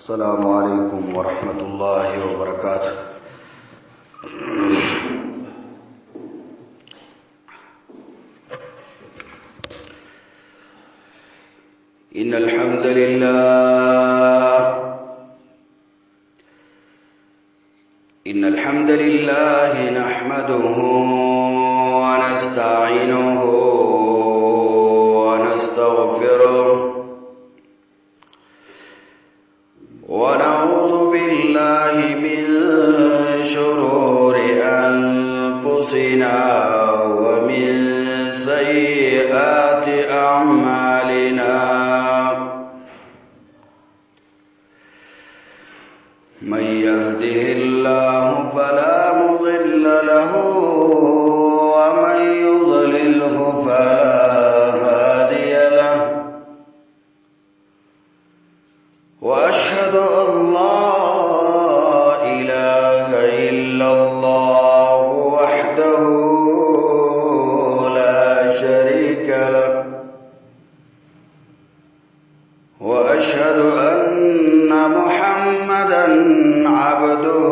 السلام عليكم ورحمة الله وبركاته. إن الحمد لله نحمده ونستعينه ونستغفره ونعوذ بالله من شرور أنفسنا ومن سيئات أعمالنا. من يهده الله فلا مضل له ومن يضلله فلا هادي له، وأشهد أن لا إله إلا الله وحده لا شريك له، وأشهد أن محمدًا عبده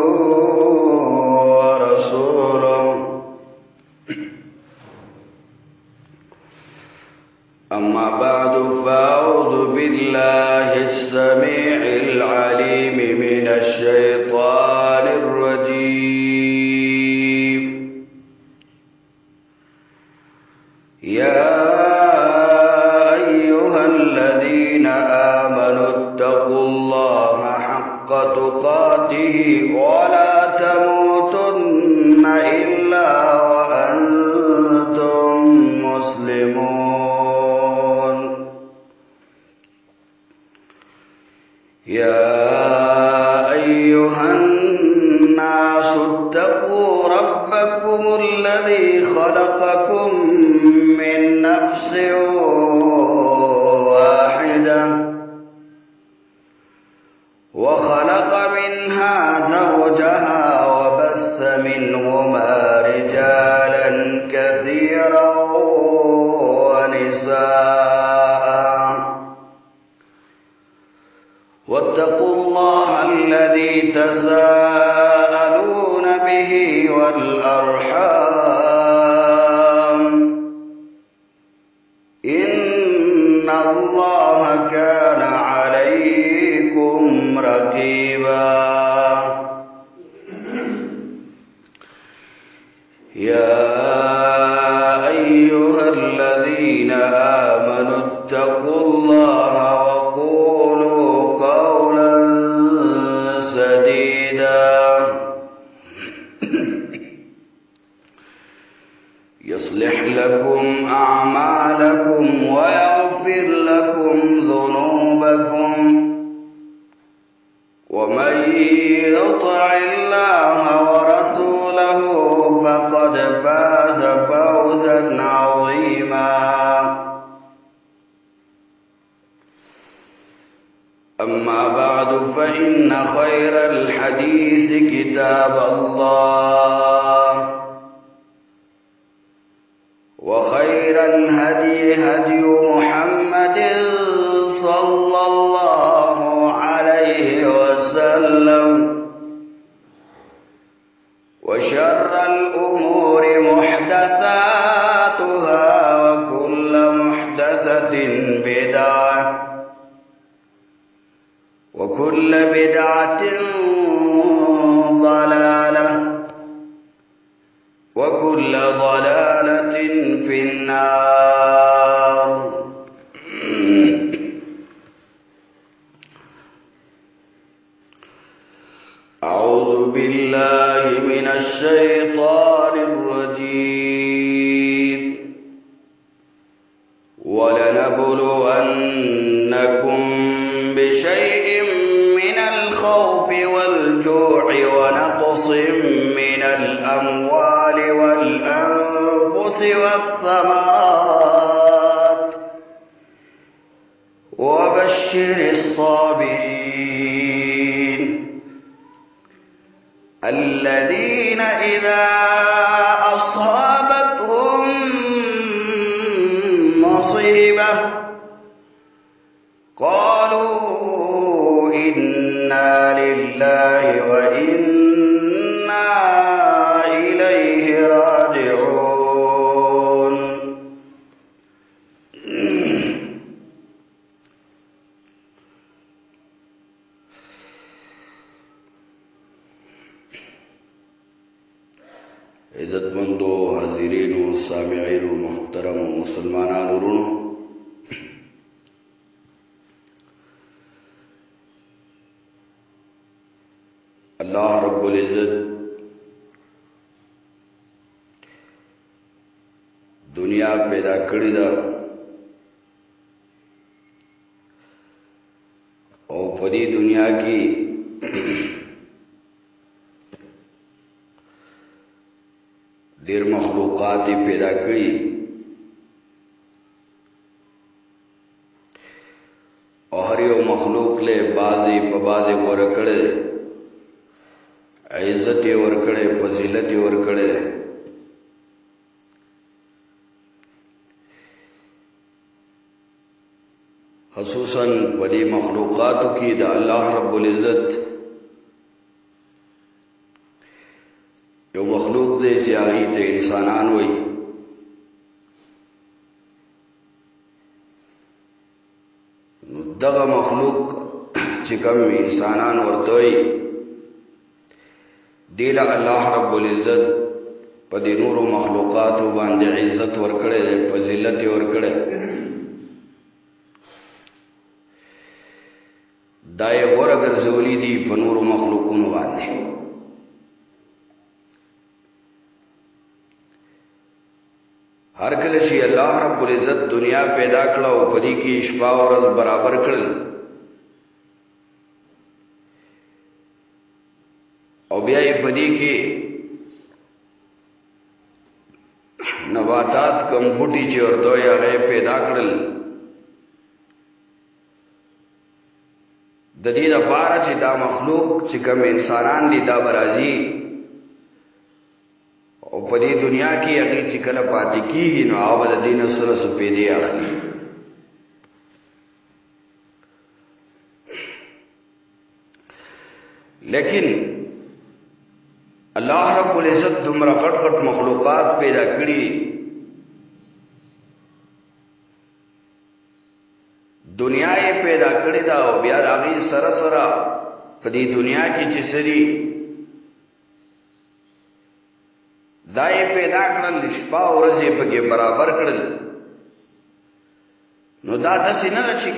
ورسوله. أما بعد، فأعوذ بالله السميع العليم من الشيطان الرجيم. يا أيها الذين آمنوا اتقوا الله حق تقاته ولا تموتن إلا وأنتم مسلمون. يا أيها الناس اتقوا ربكم الذي خلقكم من نفس واحدة وخلق منها زوجها وبث منهما رجالا كثيرا ونساء، واتقوا الله الذي تساءلون به والأرحام، إن الله كان عليكم رقيبا. يا أيها الذين آمنوا اتقوا الله وقولوا قولا سديدا يصلح لكم أعمالكم ويغفر لكم ذنوبكم، ومن يطع الله ورسوله فقد فاز فوزا عظيما. أما بعد، فإن خير الحديث كتاب الله، وخير الهدي هدي محمد صلى الله عليه وسلم، وشر الأمور محدثاتها وكل محدثة بدعة وكل بدعة ضلالة وكل ضلالة في النار. أعوذ بالله من الشيطان الرجيم. ولنبلونكم بشيء من الخوف والجوع ونقص من الأموال والأنفس والثمرات، وبشر الصابرين الذين إذا أصابتهم مصيبة قالوا إنا إنا لله وإنا إليه راجعون. عزتمندو حاضرینو سامعینو محترم مسلمانانو ورونو، اللہ رب العزت دنیا پیدا کړی ده او په دې دنیا کې ډېر مخلوقات پیدا کړي او هر یو مخلوق له بعضې په بعضې غوره کړی، عزت یې ورکړی، فضیلت یې ورکړی. خصوصاً په دې مخلوقاتو کې د الله رب العزت یو مخلوق دی چې هغې ته انسانان وایي. نو دغه مخلوق چې کوم انسانان ورته وایي، دې له الله رب العزت په دې نورو مخلوقاتو باندې عزت ورکړی دی، فضیلت یې ورکړی. دا یې غوره ګرځولي دي په نورو مخلوقونو باندې. هر کله چې الله رب العزت دنیا پیدا کړه او په دې کې شپه او ورځ برابر کړل او بیا یې په دې کې نباتات کم بوټي چې ورته وایي هغه پیدا کړل، د دې لپاره چې دا مخلوق چې کوم انسانان دي دا به راځي او په دې دنیا کې هغې چې کله پاتې کېږي نو هغه به د دې نه سره څه پیدې اخلي. لیکن الله رب العزت دومره غټ غټ مخلوقات پیدا کړي، دنیا یې پیدا کړې ده او بیا د هغې سره سره په دې دنیا کې چې څه دي دا یې پیدا کړل، شپه او ورځ یې پکې برابر کړل. نو دا داسې نه ده چې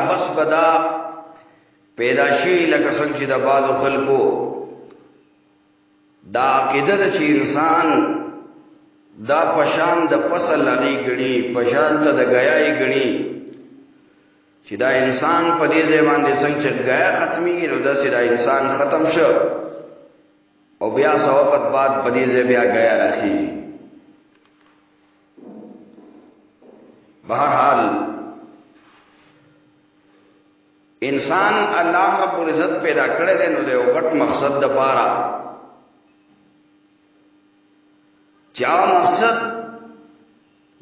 بس به دا پیدا شي لکه څنګه چې د بعضو خلکو دا عقیده ده چې انسان دا پشان د فصل هغې ګڼي، پشان ته د ګیا یې ګڼي چې دا انسان په دې ځای باندې څنګه چې ګیا ختمېږي نو داسې دا انسان ختم شو او بیا څه وخت بعد په دې ځای بیا ګیا راخېږي. بہرحال انسان الله رب العزت پیدا کړی دی نو د یو غټ مقصد دپاره چې هغه مقصد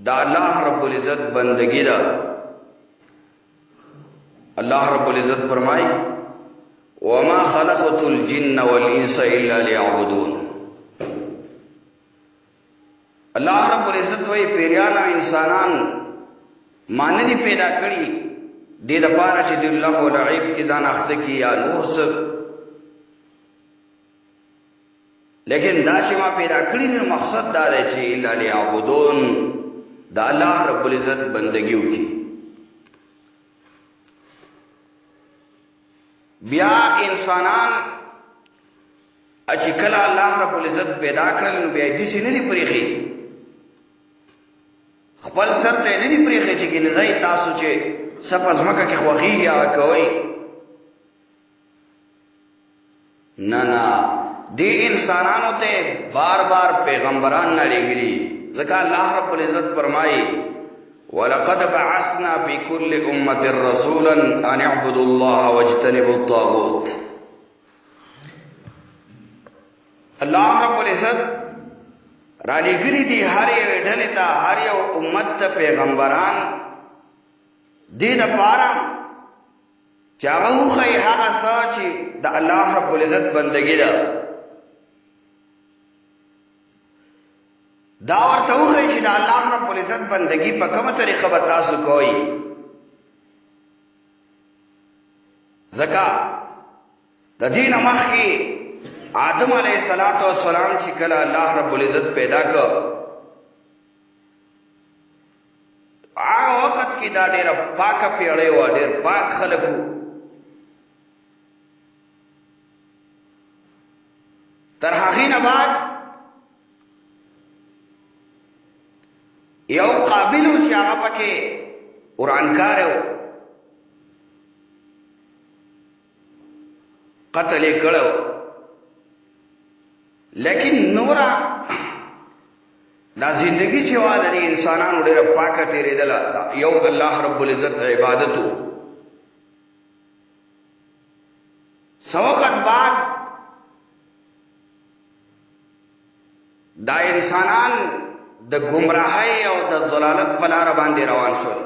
د الله رب العزت بندگی ده. الله رب العزت فرمایي وما خلقت الجن والانس الا ليعبدون. الله رب العزت وایي پیریان او انسانان ما نه دي پیدا کړي دې دپاره چې د الله و لعب کې ځان اخته کړي یا نور څه، لیکن دا چې ما پیدا کړي نو مقصد دا دی چې الا ليعبدون دا الله رب العزت بندگی وکړي. بیا انسانان چې کله الله رب العزت پیدا کړل نو بیا داسې نه دي پرېښي، خپل سر ته نه دي پرېښي چې ګینه ځئ تاسو چې څه په ځمکه کې خوښېږي هغه کوئ. نه نه، دې انسانانو ته بار بار پیغمبران نه لېږلي، ځکه الله رب العزت فرمایي وَلَقَدْ بَعَثْنَا فِي كُلِّ أُمَّةٍ رَسُولًا أَنِ اعْبُدُوا اللَّهَ وَاجْتَنِبُوا الطَّاغُوتَ. الله رب العزت را لېږلي دي هر یو ډلې ته، هر یو امت ته پیغمبران، دې دپاره چې هغه وښایي هغه څه چې د الله رب العزت بندګي ده، دا ورته وښایي چې د الله رب العزت بندګي په کومه طریقه به تاسو کوئ. ځکه د دې نه مخکې آدم علیه السلام چې کله الله رب العزت پیدا کړ، هغه وخت کې دا ډېره پاکه پیړۍ وه، ډېر پاک خلک وو. تر هغې نه بعد یو قابل و چې هغه پکې ورانکار و، قتل یې کړی و. لیکن نورا دا زندگی چې وا د انسانانو ډېره پاکه تېرېدله، یو الله رب العزت عبادت و. څه وخت بعد دا انسانان د گمراهۍ او د ضلالت په لاره باندې روان شول.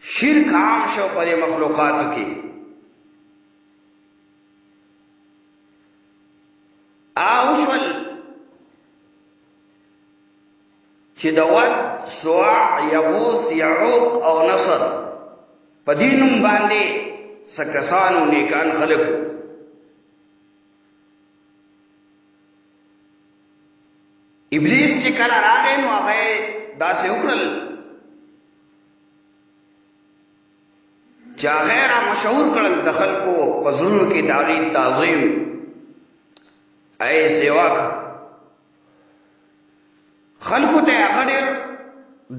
شرک عام شو په دې مخلوقاتو کې. شول چې د ود، سواع، یغوث، یعوق او نصر په دې نوم باندې څه کسانو نیکان خلک ابلیس چې کله راغی نو هغه داسې وکړل چې هغه را مشهور کړل د خلکو په زړونو کې د هغې تعظیم ای سیواک. خلکو ته هغه ډېر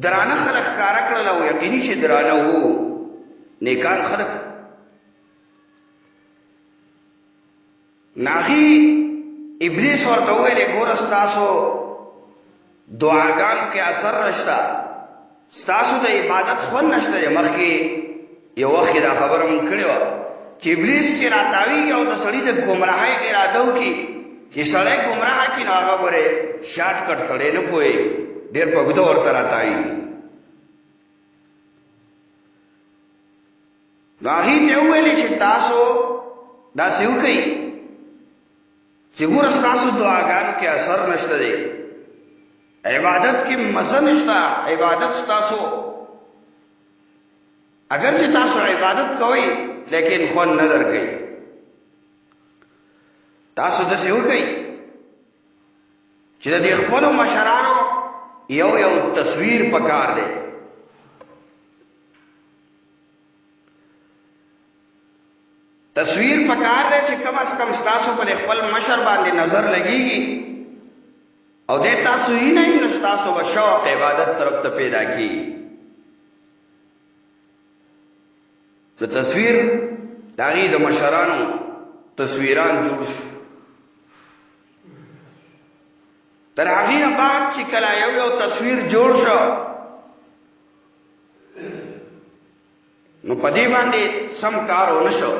درانه خلک ښکاره کړل او یقیني چې درانه وو، نیکان خلک. ناغي ابلیس ورته وویلې ګوره ستاسو دعاګانو کې اثر نشته، ستاسو د عبادت خوند نشته. مخکې یو وخت دا خبره مونږ کړې وه چې ابلیس چې راتاویږي او د سړي د ګمراهۍ اراده وکړي چې سړی ګمراه کړي، نو هغه ورې شارټ کټ سړی نه پوهېږي، ډېر په اوږده ورته راتاویږي. نو هغې ته وویلې چې تاسو داسې وکئ چې ګوره ستاسو دعاګانو کې اثر نشته دی، عبادت کې مزه نشته. عبادت ستاسو اگر چې تاسو عبادت کوئ لیکن خوند نه درکوي. تاسو داسې وکئ چې د دې خپلو مشرانو یو یو تصویر پکار دی. تصویر پکار دی چې کم از کم ستاسو پر خپل مشر باندې نظر لګیږي او دې تاسو یې نه نو ستاسو به شوق عبادت طرف ته پیدا کیږي. د تصویر د هغې د مشرانو تصویران جوړ شو. تر هغې نه بعد چې کله یو یو تصویر جوړ شو نو په دې باندې سم کار ونه شو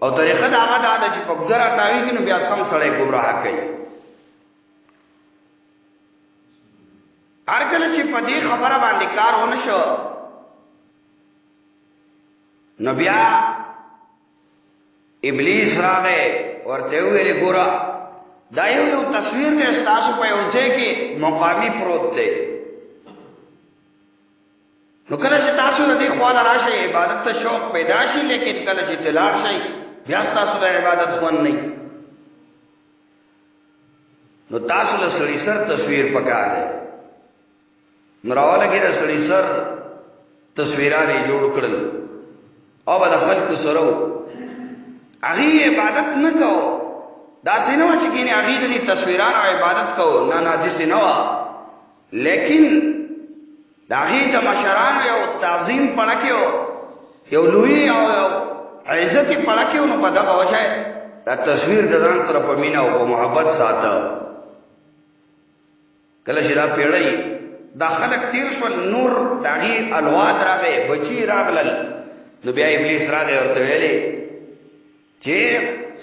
او طریقه د هغه دا ده چې په ګره تاویږي نو بیا سم سړی ګمراه کوي. هر کله چې په دې خبره باندې کار ونه شو نو بیا ابلیس راغی ورته وویلې ګوره دا یو یو تصویر دی ستاسو په یو ځای کې مقامي پروت دی، نو کله چې تاسو د دې خواله راشئ عبادت ته شوق پیدا شي، لیکن کله چې تلاړ شئ بیا ستاسو د عبادت خوند نه. نو تاسو له سړي سر تصویر پکار دی. نو راولګي د سړي سر تصویران یې جوړ کړل او به د خلکو سره هغې عبادت نه کوو. داسې نه وه چې کینې هغې د دې تصویرانو عبادت کوو، نه نه داسې نه وه. لیکن د هغې د مشرانو یو تعظیم پړه کې و، یو لوی او یو عزت یې پړه کې و. نو په دغه وجه دا تصویر د ځان سره په مینه او په محبت ساته. کله چې دا پیړۍ دا خلک تیر شول، نور د هغې الواد راغی، بچي راغلل، نو بیا ابلیس راغی ورته ویلې چې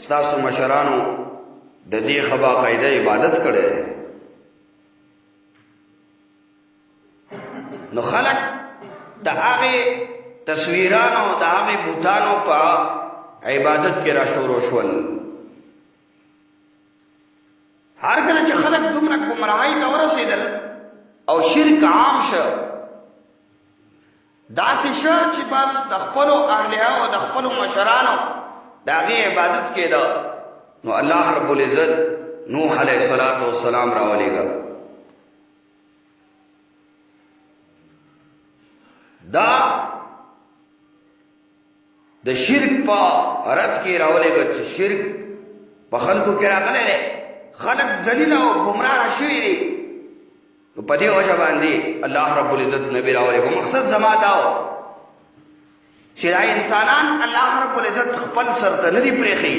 ستاسو مشرانو د دې ښه باقاعده عبادت کړی دی. نو خلک د هغې تصویرانو د هغې بوتانو په عبادت کې را شروع شول. هر کله چې خلک دومره ګمراهۍ ته ورسېدل او شرک عام شو، داسې شو چې بس د خپلو اهلیه‌و او د خپلو مشرانو د هغې عبادت کېده. نو الله رب العزت نوح علیه السلام راولېږه. دا د شرک په رد کې راولېږه چې شرک په خلکو کې راغلی دی، خلک ذلیل او ګمراه شوي دي. نو په دې وجه باندې الله رب العزت نبی راولېږه. مقصد زما دا و چې دا انسانان الله رب العزت خپل سر ته نه دي پرېښي،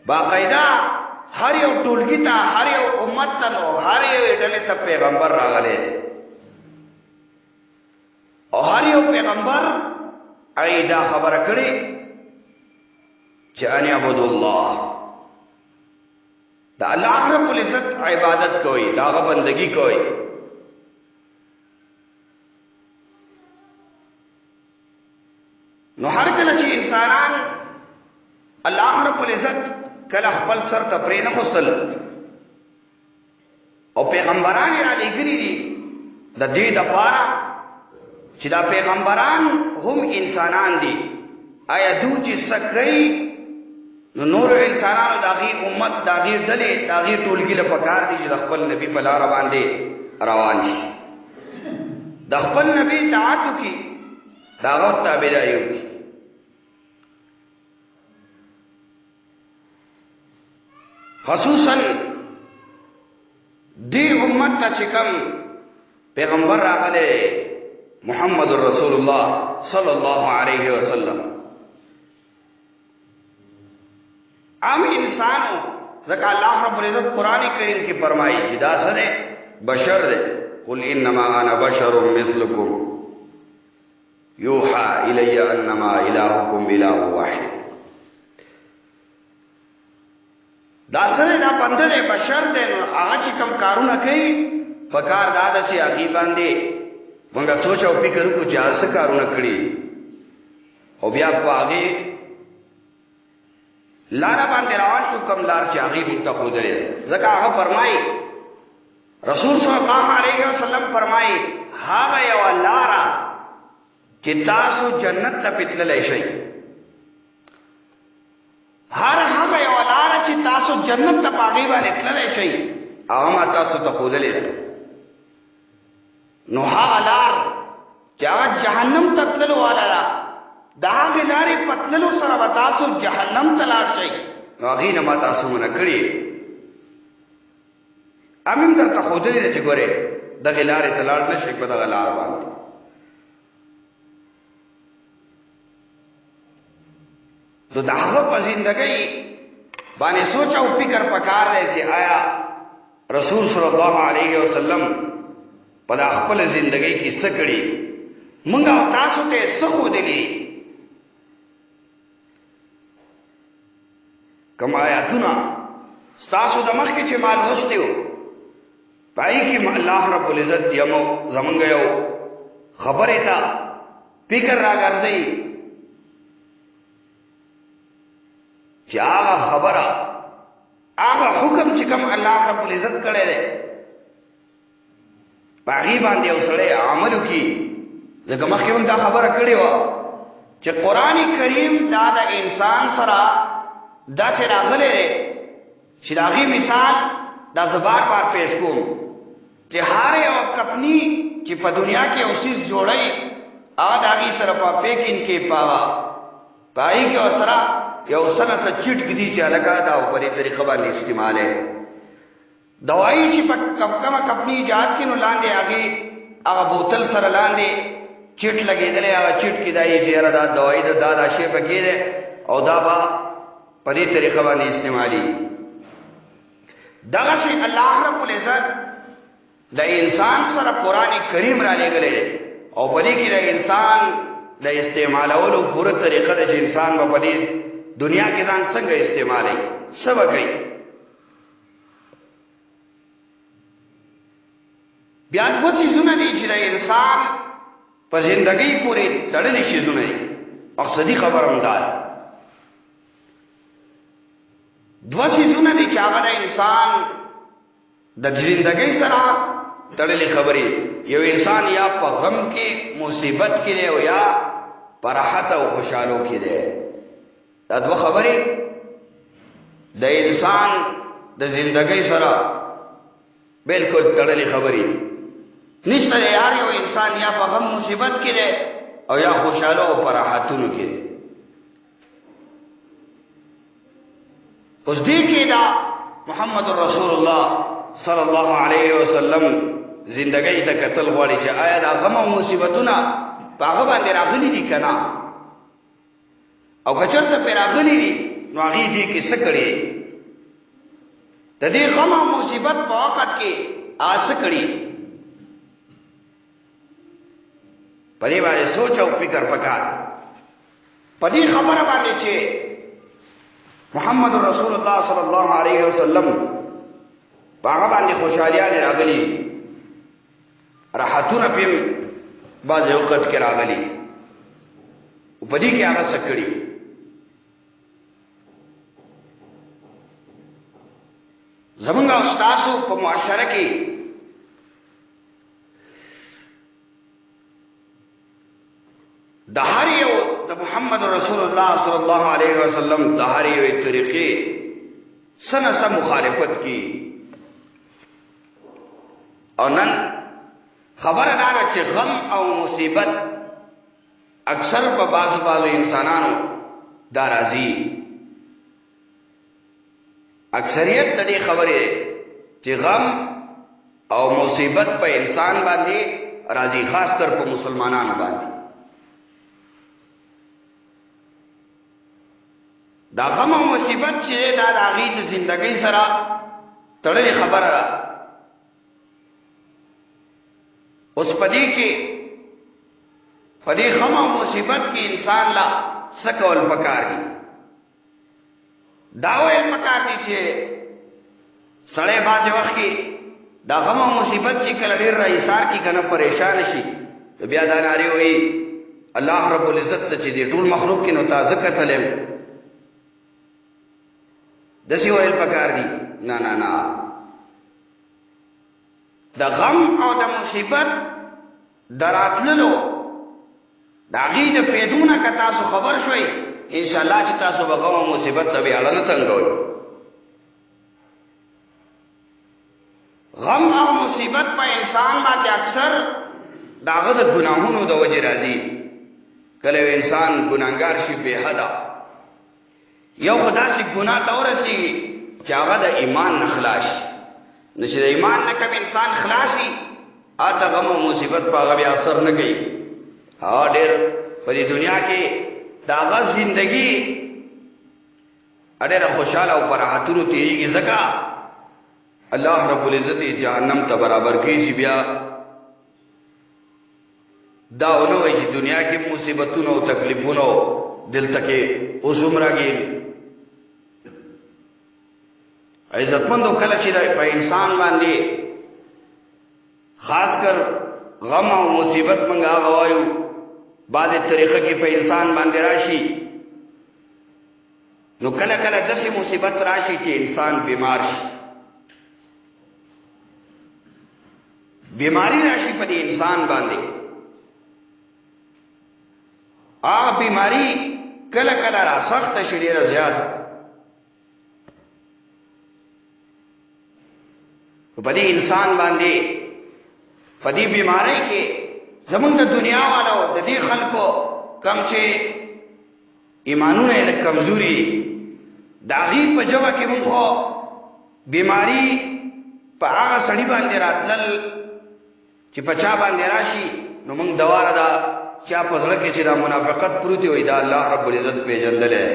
باقاعده هر یو ټولګي ته، هر یو امت ته، نو هر یوې ډلې ته پیغمبر راغلی دی، او هر یو پیغمبر هغې دا خبره کړې چې ان اعبدوا الله، د الله رب العزت عبادت کوئ، د هغه بندګي کوئ. نو هر کله چې انسانان الله رب العزت کله خپل سر ته پرې نه خوستل او پیغمبران یې رالیږلي دي د دې دپاره چې دا پیغمبران هم انسانان دي، آیا دو چې څه کوي نو نور انسانانو د هغې امت، د هغې ډلې، د هغې ټولګي له پکار دي چې د خپل نبي په لاره باندې روان شي، د خپل نبي اطاعت وکړي، د هغه تابعداري وکړي. خصوصا دې امت ته چې کوم پیغمبر راغلی محمد رسول الله صلی الله علیه وسلم، عام انسانو، ځکه الله رب العزت قرآن کریم کې فرمایي چې دا څه دی؟ بشر دی. قل انما انا بشر مثلکم یوحى الی انما الهکم اله واحد. دا څه دی؟ دا بنده دی، بشر دی. نو هغه چې کوم کارونه کوي په کار دا ده چې هغې باندې مونږه سوچ او فکر وکړو چې هغه څه کارونه کړي، او بیا په هغې لاره باندې روان شو، کوم لار چې هغې موږ ته ښودلې ده. ځکه هغه فرمایي، رسول صلی الله علیه وسلم فرمایي، هغه یوه لاره چې تاسو جنت ته پې تللی شئ، هغه یوه لاره چې تاسو جنت ته په هغې باندې تللی شئ، هغه ما تاسو ته ښودلې ده. نو هغه لار چې هغه جهنم ته تللو والا ده، د هغې لارې په تللو سره به تاسو جهنم ته لاړ شئ، نو هغې نه ما تاسو منع کړي. امیم درته ښودلې ده چې ګورې دغې لارې ته لاړ نه شئ په دغه لار باندې. نو د هغه په زندګۍ باندې سوچ او فکر پکار دی چې آیا رسول صلی الله علیه وسلم په دا خپل زندګۍ کې څه کړي، موږ او تاسو ته څه ښودلي. کوم آیاتونه ستاسو د مخکې چې ما لوستي وو، په هغې کې الله رب العزت زمونږ یو خبرې ته فکر راګرځوي چې هغه خبره، هغه حکم چې کوم الله رب العزت کړی دی، په هغې باندې یو سړی عمل وکړي. ځکه مخکې موږ دا خبره کړې وه چې قرآن کریم دا د انسان سره داسې راغلی دی چې د هغې مثال دا زه بار بار پیش کوم چې هر یو کپني چې په دنیا کې یو څیز جوړوي، هغه د هغې سره په پیکینګ کې په هغې کې ورسره یو څه نه څه چټ ږدي چې هلکه دا په دې طریقه باندې استعمالوي. دوایي چې په کومه کمپني ایجاد کړي نو لاندې هغه بوتل سره لاندې چټ لګېدلی، هغه چټ کې دا یې چې یاره دا دوایي ده، دا شی پکې دی او دا به په دې طریقه باندې استعمالېږي. دغسې الله رب العزت د انسان سره قرآن کریم را لېږلی دی او په دې کې د انسان د استعمالولو پوره طریقه ده چې انسان به په دې دنیا کې ځان څنګه استعمالوي، څه به کوي. بیا دوه څیزونه دي چې د انسان په زندګۍ پورې تړلې شیزونه دي. مقصدي خبر هم دا ده. دوه سیزونه دي چې هغه د انسان د زندګۍ سره تړلې خبرې. یو انسان یا په غم کې مصیبت کې دی او یا په راحت او خوشحالو کې دی. دا دوه خبرې د انسان د زندګۍ سره بالکل تړلې خبرې. نشته یار یو انسان یا په غم مصیبت کې دی او یا خوشحالو او په راحتونو کې دی. اوس دې کې دا محمد رسول الله صلی الله علیه وسلم زندګۍ ته کتل غواړي چې آیا دا غم او مصیبتونه په هغه باندې راغلي دي که نه، او که چېرته پرې راغلي دي نو هغې دې کې څه کړي، د دې غم او مصیبت په وخت کې هغه څه کړي. په دې باندې سوچ او فکر پکار. په دې خبره باندې چې محمد رسول الله صلی الله علیه وسلم په هغه باندې خوشحالیانې راغلي، راحتونه پې بعضې وخت کې راغلي، په دې کې هغه څه کړي. زمونږ او ستاسو په معاشره کې د هر یو د محمد رسول الله صلی الله علیه وسلم د هر یو طریقې څه نه څه مخالفت کی. او نن خبره دا ده چې غم او مصیبت اکثر په بعضو انسانانو دا راځي. اکثریت د دې خبرې چې غم او مصیبت په انسان باندې راځي، خاص کر په مسلمانانو باندې. دا غم او مصیبت چې دا د هغې د زندګۍ سره تړلې خبره ده. اوس په دې کې په دې غم او مصیبت کې انسان لا څه کول پکار دي؟ دا ویل پکار دي چې سړی بعضې وخت کې دا غم او مصیبت چې کله ډېر راایثار کي که نه پریشان شي، بیا دا نارې وایي الله رب العزت ته چې دې ټول مخلوق کې نو تا زه کتلی یم. داسې ویل پکار دي؟ نه نه نه. د غم او د مصیبت د راتللو د هغې د پیدو نه که تاسو خبر شوئ، انشاءالله چې تاسو به غم او مصیبت ته بې اړه نه تنګوئ. غم او مصیبت په انسان باندې اکثر د هغه د ګناهونو د وجې راځي. کله یو انسان ګناهګار شي بې حده، یو خو داسې ګناه ته ورسېږي چې هغه د ایمان نه خلاص شي. نو چې د ایمان نه کوم انسان خلاص شي، هلته غم او مصیبت په هغه بیا اثر نه کوي. هغه ډېر په دې دنیا کې د هغه زندګي ډېره خوشحاله او په راحتونو تېرېږي، ځکه الله رب العزت جهنم ته برابر کوي چې بیا دا ونه وایي چې دنیا کې مصیبتونه او تکلیفونه دلته کې اوس هم راګېږي. عزتمندو کله چې په انسان باندې خاص کر غم او مصیبت موږ هغه وایو بعضې طریقه کې په انسان باندې راشي، نو کله کله داسې مصیبت راشي چې انسان بیمار شي. بیماری راشي په دې انسان باندې. هغه بیماری کله کله را سخته شي، ډېره زیاته. په دې انسان باندې په دې بیماری کې زمونږ د دنیا والو د دې خلکو کم چې ایمانونه یې لږ کمزوري، د هغې په ژبه کې موږ خو بیماري په هغه سړي باندې راتلل چې په چا باندې راشي، نو موږ دواره دا چا په زړه کې چې دا منافقت پروت وي، دا الله رب العزت پېژندلی،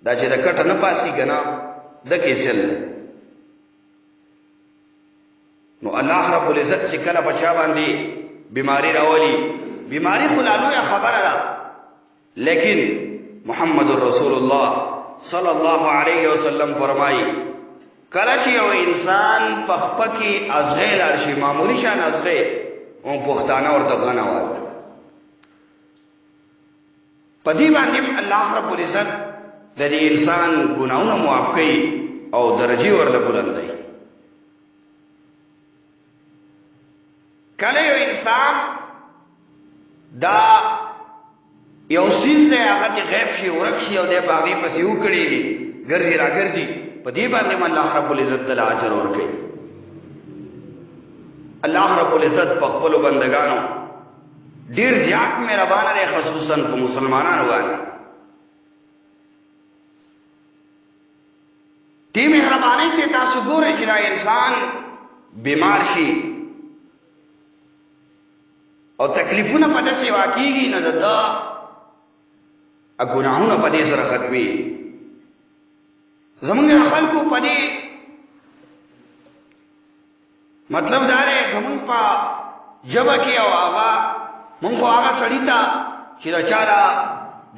دا چې د کټه نه پاسي که نه دکې چل. نو الله رب العزت چې کله په چا باندې بیماری راولي، بیماری خو لا لویه خبره ده، لیکن محمد رسول الله صلی الله علیه وسلم فرمایي کله چې یو انسان په خپه کې ازغې لاړ شي، معمولي شان ازغې، او پښتانه ورته غنه وایي. په دې باندې الله رب العزت د دې انسان ګناهونه معاف کوي او درجه ورله بلندوي. کله یو انسان دا یو سیز دی هغه د غیب شي ورک شي او د باغې پسې وکړي ګرځي را ګرځي، په دې باندې الله رب العزت له اجر ورکوي. الله رب العزت په خپل بندگانو ډیر زیات مهربان دی، خصوصا په مسلمانانو باندې. دې مهربانۍ ته تاسو ګورئ چې دا انسان بیمار شي او تکلیفونه په داسې واقعېږي نو د ده ګناهونه په دې سره ختمي. زمونږ د خلکو په دې مطلب دا دی زمونږ په ژبه کې او هغه مونږ خو هغه سړي ته چې د چا دا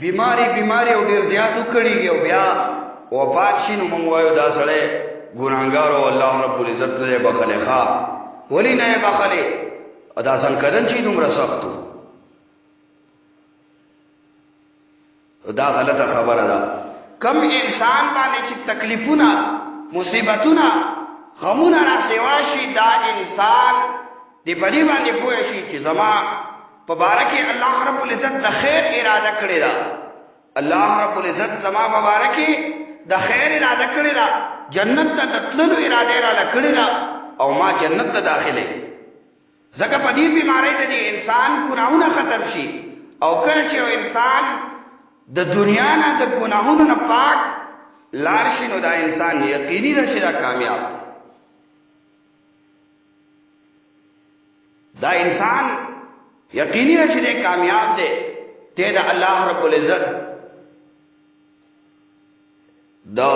بیماري او ډېر زیات وکړېږي او بیا وفات شي نو مونږ وایو دا سړی ګناهګار او الله رب العزت نه یې بخلی. ښه ولې نه یې بخلی؟ دا څنګه کدن چې دومره سخت و؟ دا غلطه خبره ده. کم انسان باندې چې تکلیفونه مصیبتونه غمونه را سوا شي دا انسان دې په دې باندې پوه شي چې زما په باره کې الله رب العزت د خیر اراده کړې ده. الله رب العزت زما په باره کې د خیر اراده کړې ده، جنت ته د تللو اراده را کړې ده او ما جنت ته داخلې. ځکه په دې بیمارۍ ته چې انسان ګناهونه ختم شي او کله چې یو انسان د دنیا نه د ګناهونو نه پاک لاړ شي نو دا انسان یقیني ده چې دا کامیاب دی. دا انسان یقیني ده چې دا کامیاب دی. ته د الله رب العزت دا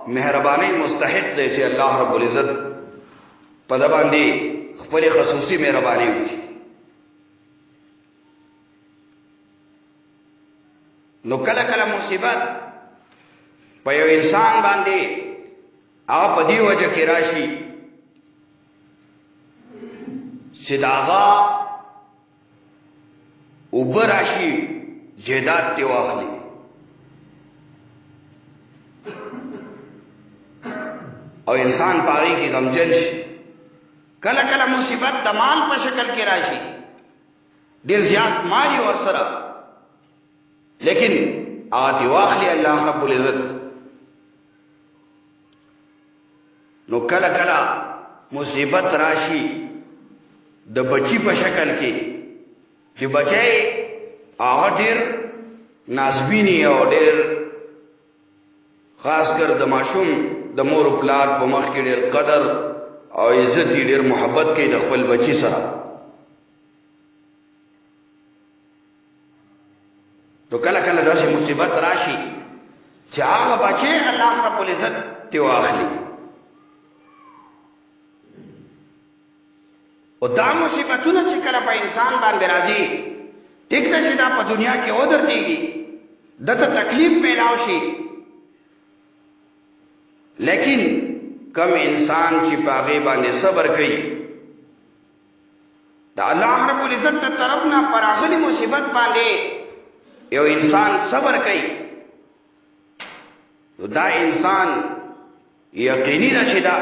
مهرباني مستحق دی چې الله رب العزت په دا باندې خپل خصوصي مهرباني وکړي. نو کله کله مصیبت په یو انسان باندې هغه په دې وجه کې راشي چې د هغه اوبه راشي جیدات ترې واخلي. او انسان په هغې کې غمجن شي. کله کله مصیبت د مال په شکل کې راشي، ډېر زیات مال یې ورسره، لیکن هغه ترې واخلي الله رب العزت. نو کله کله مصیبت راشي د بچی په شکل کې چې بچی هغه ډېر نازبیني او ډېر خاص کر د ماشوم د مور و پلار په مخ کې ډېر قدر او عزت یې ډېر محبت کوي د خپل بچی سره. نو کله کله داسې مصیبت راشي چې هغه بچی الله رب العزت ترې واخلي. او دا مصیبتونه چې کله په انسان باندې راځي ټیک ده چې دا په دنیا کې ودرېږي، دته تکلیف میلاو شي، لیکن کم انسان چې په هغې باندې صبر کوي د الله رب العزت د طرف نه په راغلي مصیبت باندې یو انسان صبر کوي نو دا انسان یقیني ده چې دا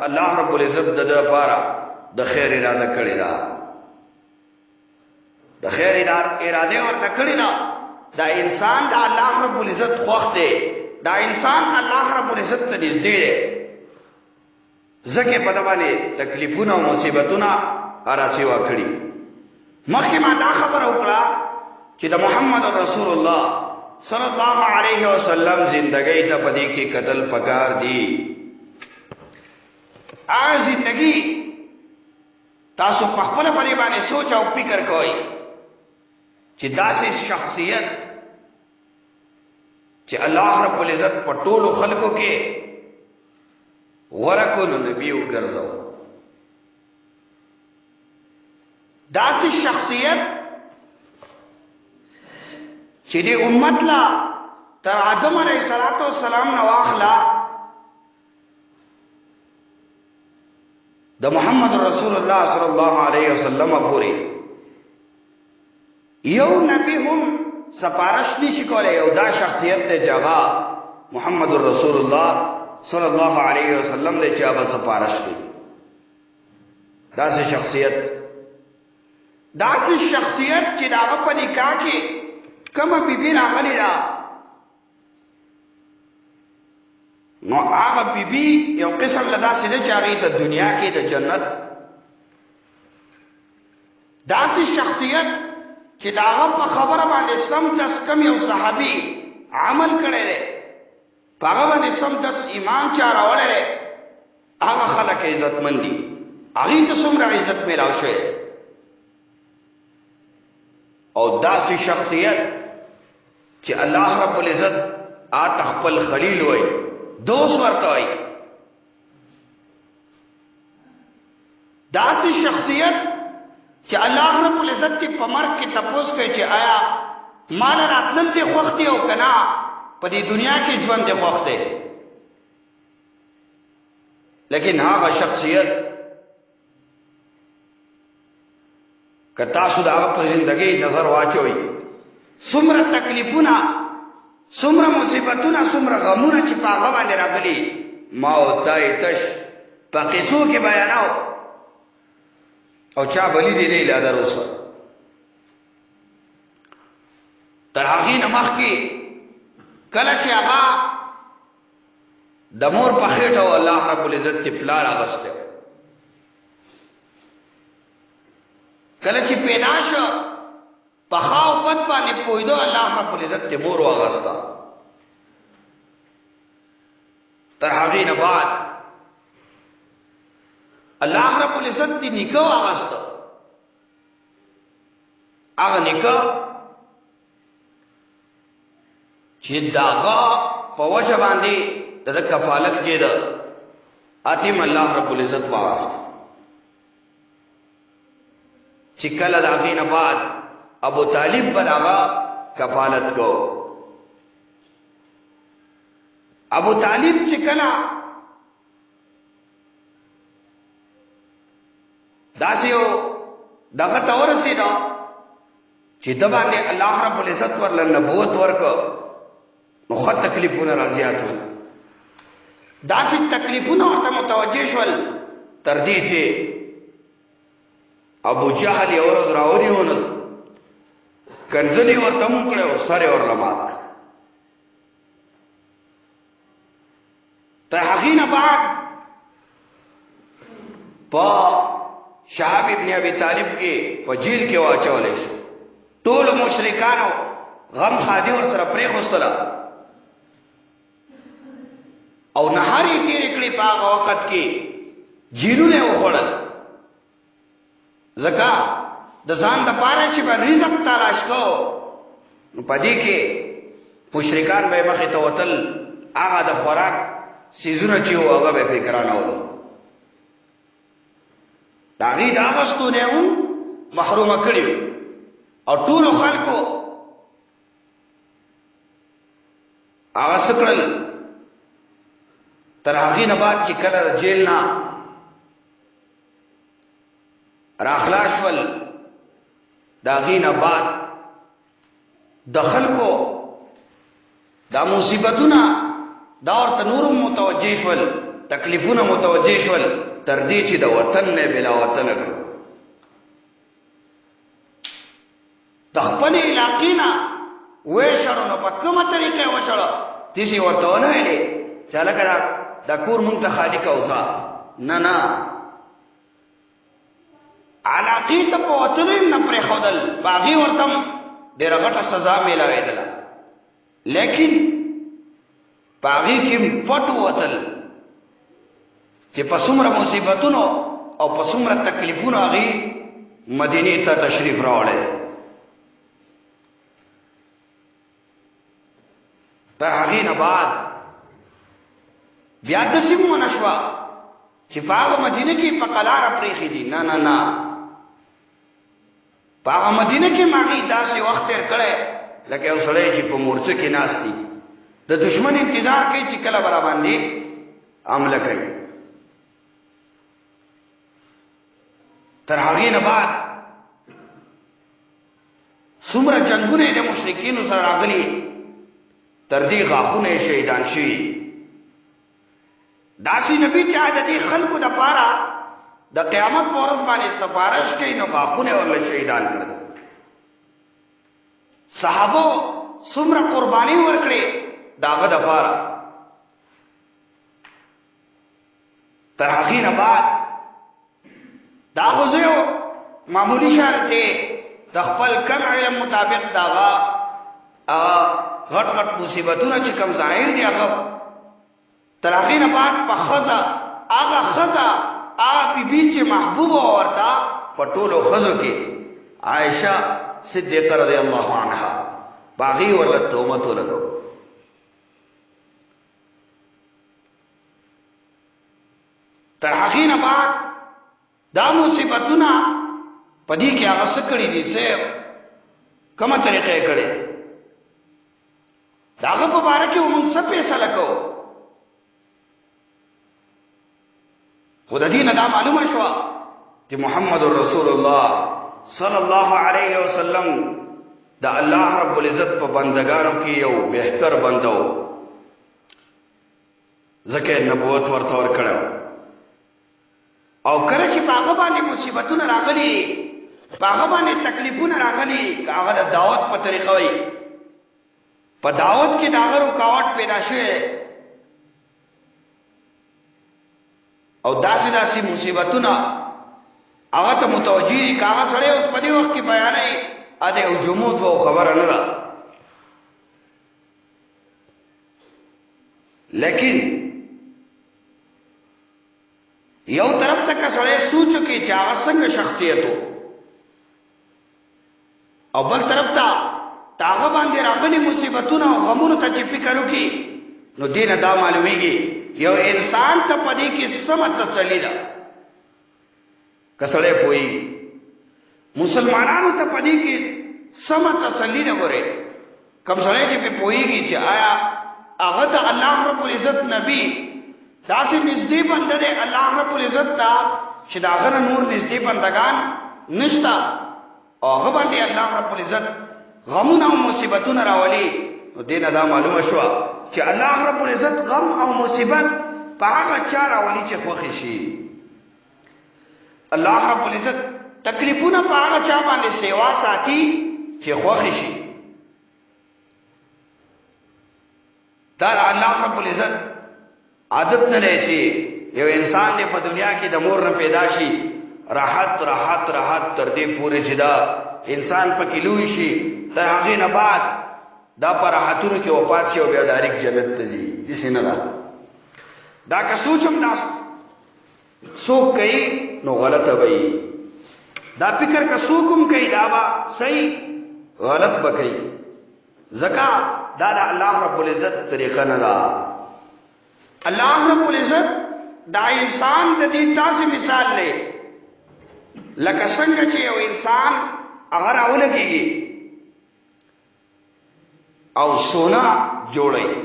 الله رب العزت د ده لپاره د خیر اراده کړې ده، د خیر اراده ورته کړې ده. دا انسان د الله رب العزت خوښ دی، دا انسان الله رب العزت ته نږدې دی. ځکه په ده باندې تکلیفونه او مصیبتونه راسیوا کړي. مخکې ما دا خبره وکړه چې د محمد رسول الله صلی الله علیه وسلم زندګۍ ته په دې کې قتل پکار دي. هغه زندګي تاسو په خپله په دې باندې سوچ او فکر کوئ چې داسې شخصیت چې الله رب العزت په ټولو خلکو کې غوره کړو نبي وګرځو. داسې شخصیت چې دې امت لا تر آدم علیه السلام نه واخله د محمد رسول الله صلی الله علیه وسلم پورې یو نبی هم سپارش نشي کولای. یو دا شخصیت ته چې هغه محمد رسول الله صلی الله علیه وسلم دې چې هغه سپارش کوي. داسې شخصیت چې داغه په نکاح کې کومه بیبي راغلی ده، نو هغه بیبي یو قسم له داسې ده چې هغې د دنیا کې د جنت داسې شخصیت چې داغه په خبره باندې سم دس کم یو صحابي عمل کړی دی، په هغه باندې سم دس ایمان چا راوړی دی، هغه خلک عزتمند دي، هغې ته څومره عزت میلاو شوی. او داسې شخصیت چې الله رب العزت آت خپل خلیل وای، دوست ورته وای. داسې شخصیت چې الله رب العزت کې په مرګ کې تپوس کوي چې آیا مال راتلل دې خوښ دی او که نه، په دې دنیا کې ژوند دې خوښ دی. لیکن هغه شخصیت که تاسو د هغه په زندګۍ نظر واچوئ، څومره تکلیفونه، څومره مصیبتونه، څومره غمونه چې په هغه باندې راغلي، ما او تا یې تش په قصو کې بیاناو او چا بلی دی نه لا دروسه. تر هغې نه مخکې کله چې هغه د مور په خېټه و الله رب العزت کې پلار اغستی، کله چې پیدا شو په ښه او بد باندې پوهېدو، الله رب العزت کې مور واغسته. تر هغې نه بعد الله رب العزت دې نیکه واغسته. هغه نیکه چې د هغه په وجه باندې د ده کفالت کېده، اتیم الله رب العزت واغسته. چې کله د هغې نه بعد ابو طالب به د هغه کفالت کو. ابو طالب چې کله داسې یو دغه ته ورسېده چې ده باندې الله رب العزت ورله نبوت ورکړ، نو ښه تکلیفونه را زیات ول. داسې تکلیفونه ورته متوجه شول تر دې چې ابو جهل یو ورځ راونیو، نو کنځلې ورته هم کړې او سر یې ورله مات کړ. تر هغې نه بعد په شهاب ابن ابي طالب کې په جیل کې واچولی شو. ټولو مشرکانو غم خادي ورسره پرېښوستله او نهار یې تېرې کړې. په هغه وخت کې جیلونه یې وخوړل، ځکه د ځان دپاره چې به رزق تلاش کو، نو په دې کې مشرکان به یې مخې ته وتل، هغه د خوراک څیزونه چې وو هغه به یې پرې ګرانول. د هغې دا وستونه یې هم محرومه کړي وو او ټولو خلکو هغه څه کړل. تر هغې نه بعد چې کله د جیل نه راخلاص شول، د هغې نه بعد د خلکو دا مصیبتونه دا ورته نورم متوجه شول، تکلیفونه متوجه شول، تر دې چې د وطن نه بلا وطنه کړو. د خپلې علاقې نه ویشړو، نو په کومه طریقه یې وشړو؟ داسې ورته ونه ویلې چې هلکه دا کور مونږ ته خالي که اوسه، نه نه، علاقې ته په وتلو یې نه پرېښودل، په هغې ورته هم ډېره غټه سزا میلاوېدله، لیکن په هغې کې پټ ووتل چې په څومره مصیبتونو او په څومره تکلیفونو هغې مدینې ته تشریف راوړی. تر هغې نه بعد بیا داسې هم ونه شوه چې په هغه مدینه کې په قلاره پرېښي دي، نه نه نه، په هغه مدینه کې هم هغې داسې وخت تېر کړی لکه یو سړی چې په مورچه کې ناست دي، د دشمن انتظار کوي چې کله به راباندې حمله کوي. تر هغې نه بعد څومره جنګونه د مشرکینو سره راغلي، تر دې غاښونه شهیدان شوي. داسې نبی چې د دې خلکو دپاره د قیامت په ورځ باندې سفارش کوي، نو غاښونه ورله شهیدان کړل. صحابو څومره قرباني ورکړې د هغه دپاره. تر هغې نه بعد دا خو زه یو معمولي شان چې د خپل کم علم مطابق د هغه غټ غټ مصیبتونه چې کم ظاهر دي هغه تر هغې نه بعد په ښځه هغه بیبي چې محبوبه ورته په ټولو ښځو کې عایشه صدیقه رضی الله عنها په هغې ورله تهمت ولګو. تر هغې نه بعد دا مصیبتونه په دې کې هغه څه کړي دي، صاحب کومه طریقه یې کړې، د هغه په باره کې موږ څه فیصله کوو. خو د دې نه دا معلومه شوه چې محمد رسول الله صلی الله علیه وسلم د الله رب العزت په بندګانو کې یو بهتر بنده و، ځکه نبوت ورته ورکړی او کله چې په هغه باندې مصیبتونه راغلي، په هغه باندې تکلیفونه راغلي، که هغه د دعوت په طریقه وي، په دعوت کې د هغه رکاوټ پیدا شوی او داسې داسې مصیبتونه هغه ته متوجه دي، که هغه سړی اوس په دې وخت کې بیانوي ا د یو جمود و خبره نه ده. لیکن یو طرف ته که سړی سوچ وکړي چې هغه څنګه شخصیت و، او بل طرف ته د هغه باندې راغلي مصیبتونه او غمونو ته چې فکر وکړي، نو دې نه دا معلومیږي یو انسان ته په دې کې سمه تسلي ده. که سړی پوهېږي مسلمانانو ته په دې کې سمه تسلي ده. ګورې کوم سړی چې پې پوهېږي چې آیا هغه د الله رب العزت نبي داسې نږدې بنده دی الله رب العزت ته چې د هغه نه نور نږدې بندګان نشته، او هغه باندې الله رب العزت غمونه او مصیبتونه راولي، نو دې نه دا معلومه شوه چې الله رب العزت غم او مصیبت په هغه چا راولي چې خوښې شي. الله رب العزت تکلیفونه په هغه چا باندې سیوا ساتي چې خوښې شي. دا الله رب العزت عادت نه لري چې یو انسان دې په دنیا کې د مور نه پیدا شي راحت راحت راحت تر دې پورې چې دا انسان پکې لوی شي، تر هغې نه بعد دا په راحتونو کې وفات شي او بیا ډایرکټ جنت ته ځي. داسې نه ده. دا که سوچ هم دا څوک کوي نو غلطه به وي، دا فکر که څوک هم کوي دا به صحیح غلط به کوي، ځکه دا د الله رب العزت طریقه نه ده. الله رب العزت دا انسان د دې داسې مثال دی لکه څنګه چې یو انسان هغه راولګېږي او سونا جوړوي.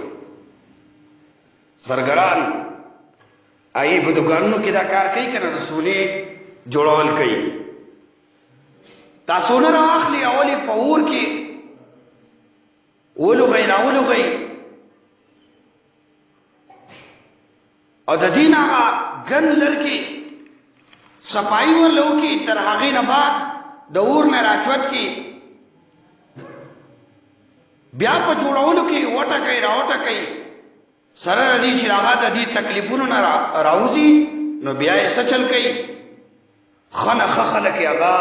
زرګران ای په دکانونو کې دا کار کوي کنه، د سونې جوړول کوي. دا سونه راواخلي اولې په اور کې ولوغئ راولوغئ او د دې نه هغه ګن لرګي صفایي ورله وکړي، تر هغې نه بعد د اور نه راچوت کړي، بیا په جوړولو کې وټکئ راوټکئ، سره راځي چې هغه د دې تکلیفونو نه راوځي، نو بیا یې څه چل کوي، ښه نه ښه خلک یې هغه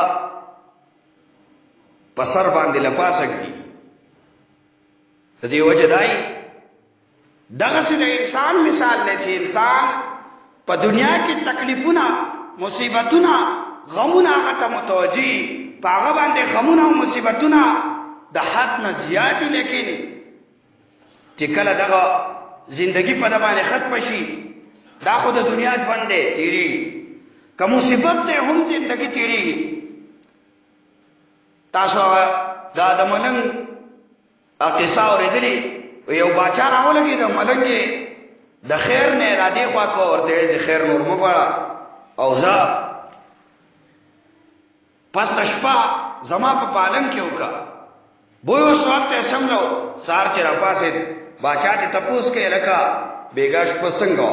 په سر باندې لپاسه ږدي. د دې وجه دای دغسې د انسان مثال دی چې انسان په دنیا کې تکلیفونه مصیبتونه غمونه هغه ته متوجه، په هغه باندې غمونه او مصیبتونه د حد نه زیات دي، لیکن چې کله دغه زندگی په ده باندې ختمه شي، دا خو د دنیا ژوند دی تېرېږي، که مصیبت دی هم زندگی تېرېږي. تاسو دا د ملنګ قصه اورېدلې، یو باچا راولګېد، ملنګ یې د خیر نه ارادې خوا کو، ورته د خیر نور مه غواړه او ځه پس د شپه زما په پالنګ کې وکړه بوی اوس وخت یې سملو سار چې راپاسېد باچا ته تپوس کې لکه بیګا شپه څنګه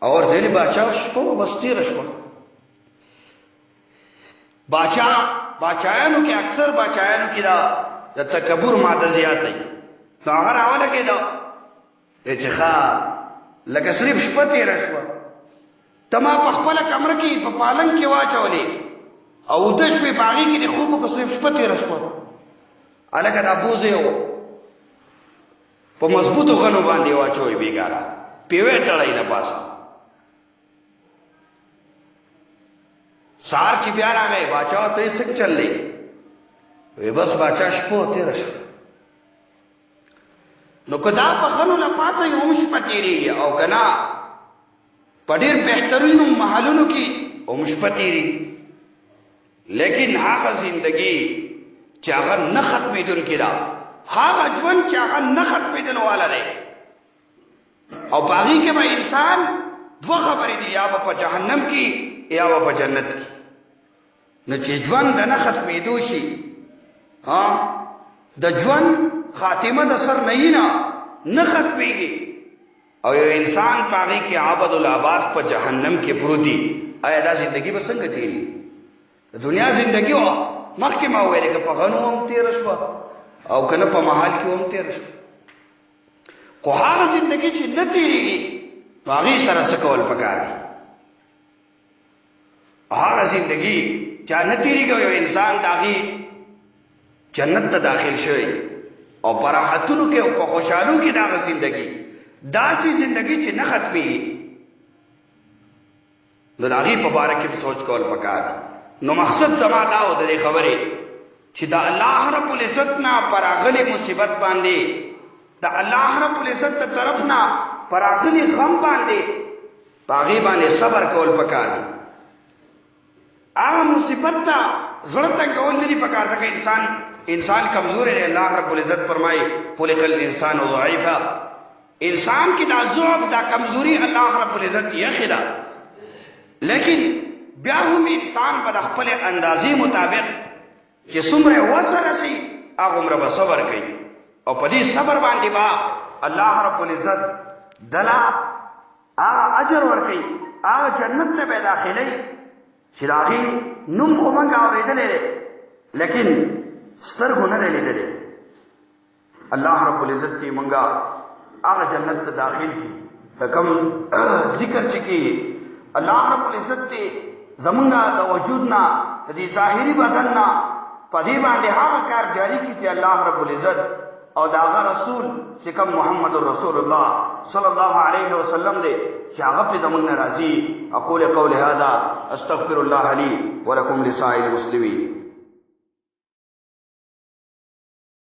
اور ځینې باچا شپه بس تېره شپه باچایانو کې اکثر باچایانو کې دا د تکبر ماده زیاته دا هغه راوله کې دا چې ښه لکه صرف شپه تېره شوه ته ما په خپله کمره کې په پالنګ کې واچولې او د شپې په هغې کې د خوب وکړه صرف شپه تېره شوه هلکه دا بوز یې په مضبوطو غنو باندې واچوئ بېګاره پیوې تړئ له پاسه سار چې بیا راغی باچا ته یې څنګه چل دی وی بس باچا شپه تېره شوه نو که دا په خنو له پاسه یې هم شپه تېرېږي او که نه په ډېر بهترینو محلونو کې هم شپه تېرېږي لیکن هغه زندگی چې هغه نه ختمېدونکې ده هغه ژوند چې هغه نه ختمېدلو والا دی او په هغې کې به انسان دوه خبرې دي یا به په جهنم کې یا به په جنت کې نو چې ژوند د نه ختمېدو شي د ژوند خاتمه د سر نه یي نه ختمېږي او یو انسان په هغې کې عبد الآباد په جهنم کې پروت دي آیا دا زندګي به څنګه تېري د دنیا زندگی وه مخکې ما وویلې که په غنو هم تېره شوه او که نه په محال کې هم تېره شوه خو هغه زندگی چې نه تېرېږي نو هغې سره څه کول پکار دي هغه زندگی چې نه تېرېږي یو انسان د هغې جنت ته داخل شوی او په راحتونو کې او په خوشحالو کې د هغه زندگی داسې زندگی چې نه ختمېږي نو د هغې په باره کې سوچ کول پکار دي نو مقصد زما دا و د دې خبرې چې د الله رب العزت نه پر راغلې مصیبت باندې د الله رب العزت ته طرف نه پر راغلې غم باندې په هغې باندې صبر کول پکار دي هغه مصیبت ته زړه تنګول نه دي پکار ځکه انسان کمزوری دی الله رب العزت فرمایي خلق الانسان ضعیفا انسان کې دا ضعف دا کمزوري الله رب العزت یې ده لیکن بیا هم انسان په خپل اندازې مطابق چې څومره وسه رسي هغومره به صبر کوي او په دې صبر باندې به الله رب العزت دله هغه اجر ورکوي هغه جنت ته به داخلوي چې د هغې نوم خو موږ اورېدلی دی لیکن سترګو نه دی لیدلی الله رب العزت دې موږ هغه جنت ته داخل کړي د کوم ذکر چې کوي الله رب العزت دې زمونږه د وجود نه د دې ظاهري بدن نه په دې باندې هغه کار جاري کړي چې الله رب العزت او د هغه رسول چې کوم محمد رسول الله صلی الله علیه وسلم دی چې هغه پې زمونږ نه راځي اقول قول هذا استغفر الله لي ولكم لسائر المسلمين